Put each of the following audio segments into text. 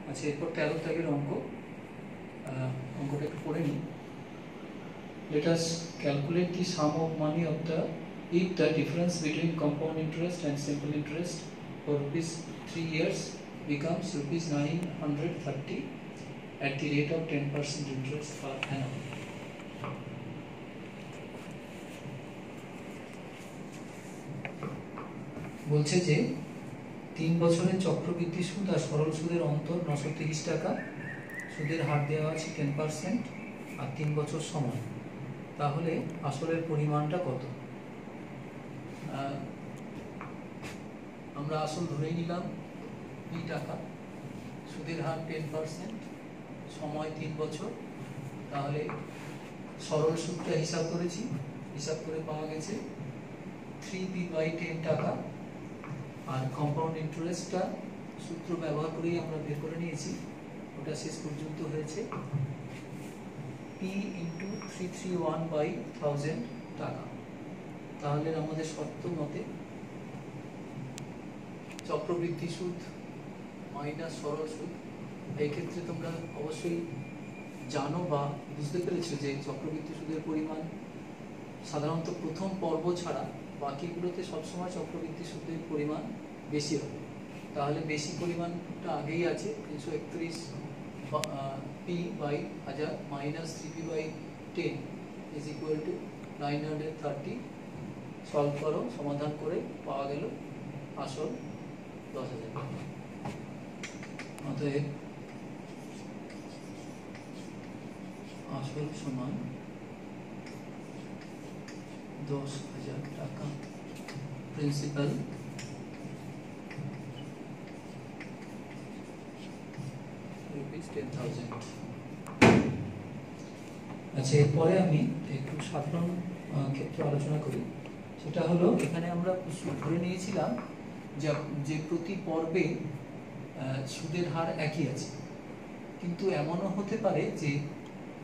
আচ্ছা, এরপর 13 দাগের অঙ্কটা একটু পড়ে নিই। Let us calculate the sum of money of the if the difference between compound interest and simple interest for rupees 3 years becomes rupees 930 at the rate of 10% interest per annum. বলছে যে 3 বছরের চক্রবৃদ্ধি সুদ আর সরল সুদের অন্তর 930 টাকা, সুদের হার দেওয়া আছে 10% আর 3 বছর সময়। তাহলে আসলের পরিমাণটা কত? আমরা আসল ধরেই নিলাম 2 টাকা, সুদের হার 10%, সময় 3 বছর। তাহলে সরল সুদটা হিসাব করেছি, হিসাব করে পাওয়া গেছে 3p/10 টাকা, আর কম্পাউন্ড ইন্টারেস্টটা সূত্র ব্যবহার করেই আমরা বের করে নিয়েছি, ওটা শেষ পর্যন্ত হয়েছে p × 331/1000 টাকা। তাহলে আমাদের শর্ত মতে চক্রবৃদ্ধি সুদ মাইনাস সরল সুদ, এই ক্ষেত্রে তোমরা অবশ্যই জানো বা বুঝতে পেরেছো যে চক্রবৃদ্ধি সুদের পরিমাণ সাধারণত প্রথম পর্ব ছাড়া বাকিগুলোতে সবসময় চক্রবৃদ্ধি সুদের পরিমাণ বেশি হবে। তাহলে বেশি পরিমাণটা আগেই আছে, 331 p/1000 minus 3p/10 is equal to 930। Solve করো, সমাধান করে পাওয়া গেল আসল 10,000 টাকা। অতএব আসল সমান 10,000 টাকা, প্রিন্সিপাল ₹10,000। আচ্ছা, এরপরে আমি একটু সাধারণ ক্ষেত্রে আলোচনা করি। সেটা হলো, এখানে আমরা ধরে নিয়েছিলাম যে প্রতি পর্বে সুদের হার একই আছে, কিন্তু এমনও হতে পারে যে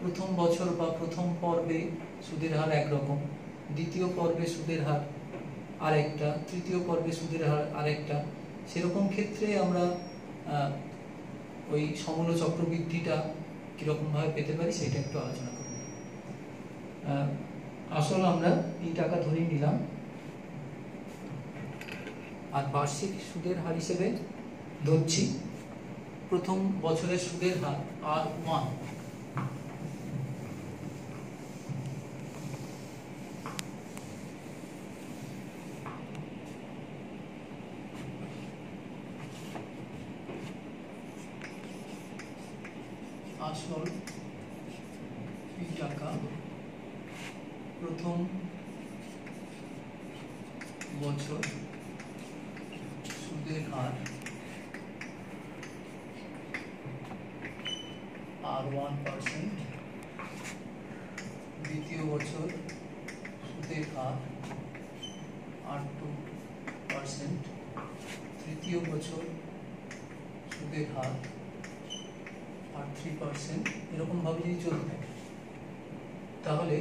প্রথম বছর বা প্রথম পর্বে সুদের হার একরকম, দ্বিতীয় পর্বে সুদের হার আরেকটা, তৃতীয় পর্বে সুদের হার আরেকটা। সেরকম ক্ষেত্রে আমরা ওই সমূল চক্রবৃদ্ধিটা কীরকমভাবে পেতে পারি সেটা একটু আলোচনা করব। আসল আমরা 3 টাকা ধরেই নিলাম, আর বার্ষিক সুদের হার হিসেবে ধরছি প্রথম বছরের সুদের হার R1। আসল 2 টাকা, প্রথম বছর সুদের হার R1%, দ্বিতীয় বছর সুদের হার R2%, তৃতীয় বছর সুদের হার R3%। এরকমভাবে যদি চলতে থাকে তাহলে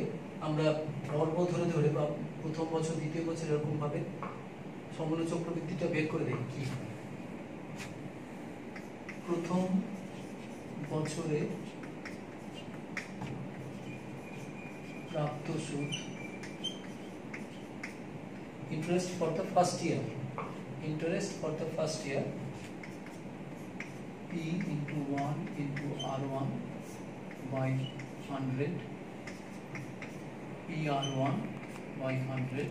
আমরা পর্ব ধরে ধরে বা প্রথম বছর দ্বিতীয় বছর এরকমভাবে সমূল চক্রবৃদ্ধিটা বের করে দেখি কি হয়। প্রথম বছরে প্রাপ্ত সুদ, interest for the first year, interest for the first year p × 1 × R1/100, PR1/100।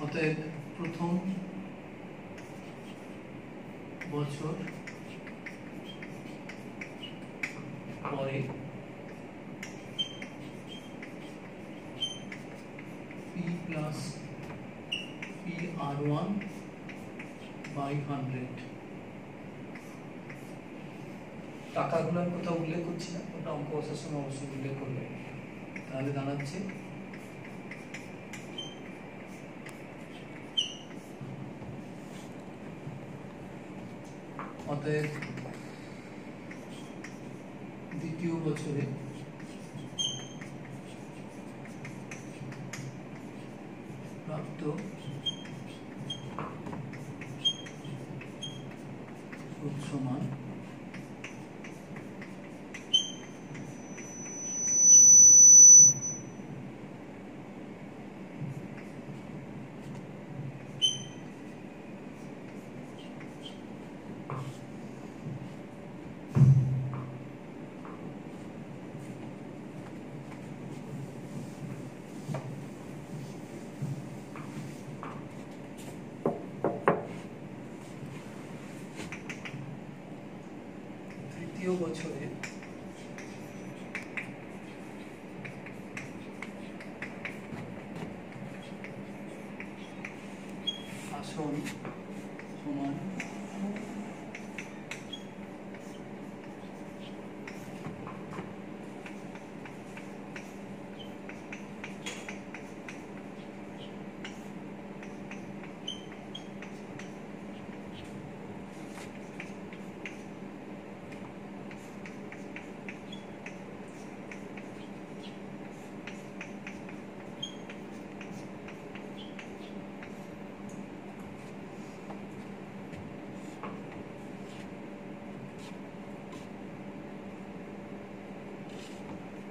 অতএব প্রথম বছর পরে p + PR1/100। টাকাগুলো আমি কোথাও উল্লেখ করছি না, ওটা অঙ্ক কষার সময় অবশ্যই উল্লেখ করবে। তাহলে দাঁড়াচ্ছে অতএব দ্বিতীয় বছরে প্রাপ্ত সুদ সমান তৃতীয় বছরে আসল সমান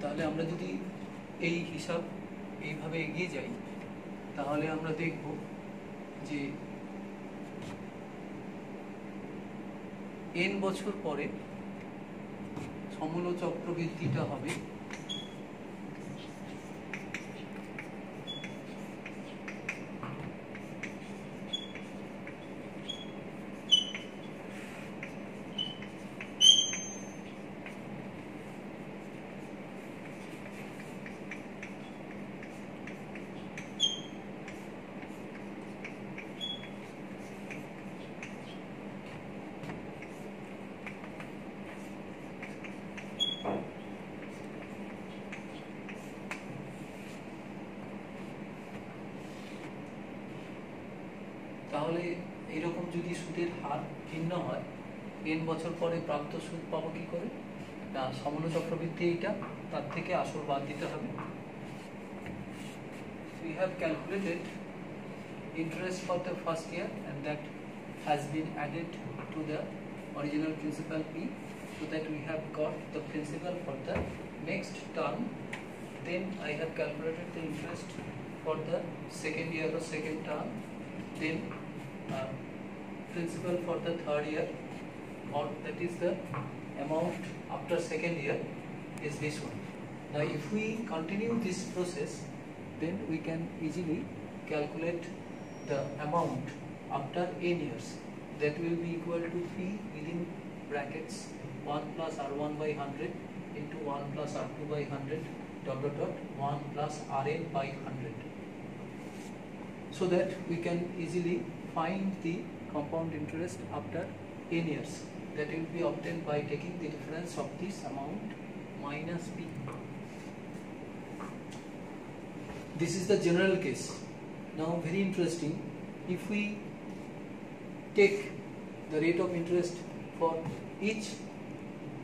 তাহলে আমরা যদি এই হিসাব এইভাবে এগিয়ে যাই তাহলে আমরা দেখব যে n বছর পরে সমূল চক্রবৃদ্ধিটা হবে তাহলে এইরকম যদি সুদের হার ভিন্ন হয় n বছর পরে প্রাপ্ত সুদ পাবো কি করে না সমূল চক্রবৃদ্ধি এইটা তার থেকে আসল বাদ দিতে হবে we have calculated interest for the first year and that has been added to the original principal P so that we have got the principal for the next term. Then I have calculated the interest for the second year or second term. Then principal for the third year, or that is the amount after second year is this one. Now if we continue this process, then we can easily calculate the amount after n years. That will be equal to P within brackets 1 plus R1 by 100 into 1 plus R2 by 100 dot dot dot 1 plus Rn by 100. So that we can easily find the compound interest after n years. That will be obtained by taking the difference of this amount minus P. This is the general case. Now very interesting, if we take the rate of interest for each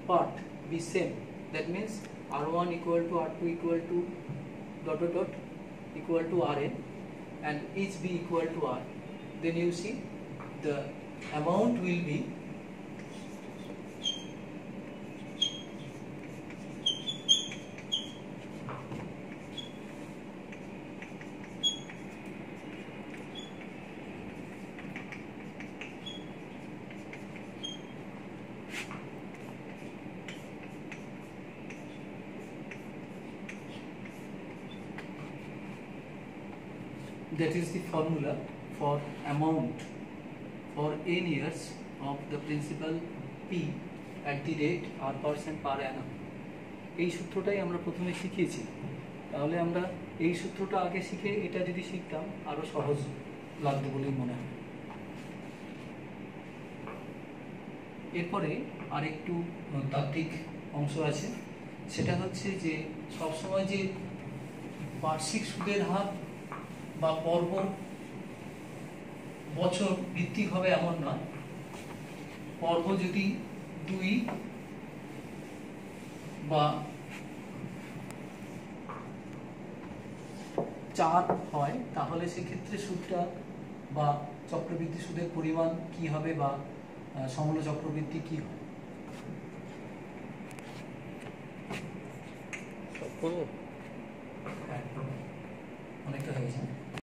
part be same, that means R1 equal to R2 equal to dot dot dot equal to Rn and each be equal to R, then you see the amount will be that is the formula for amount for n years of the principal P at the rate R% per annum. এই সূত্রটাই আমরা প্রথমে শিখিয়েছি, তাহলে আমরা এই সূত্রটা আগে শিখে এটা যদি শিখতাম আরো সহজ লাগবে বলেই মনে হয়। এরপরে আরেকটু তাত্ত্বিক অংশ আছে, সেটা হচ্ছে যে সবসময় যে বার্ষিক সুদের হার বা পর্ব বছর ভিত্তিক হবে এমন নয়। পর্ব যদি 2 বা 4 হয় তাহলে সেক্ষেত্রে সুদটা বা চক্রবৃদ্ধি সুদের পরিমাণ কি হবে বা সমমূল্য চক্রবৃদ্ধি কি হয়? অনেকটা হয়ে গেছে।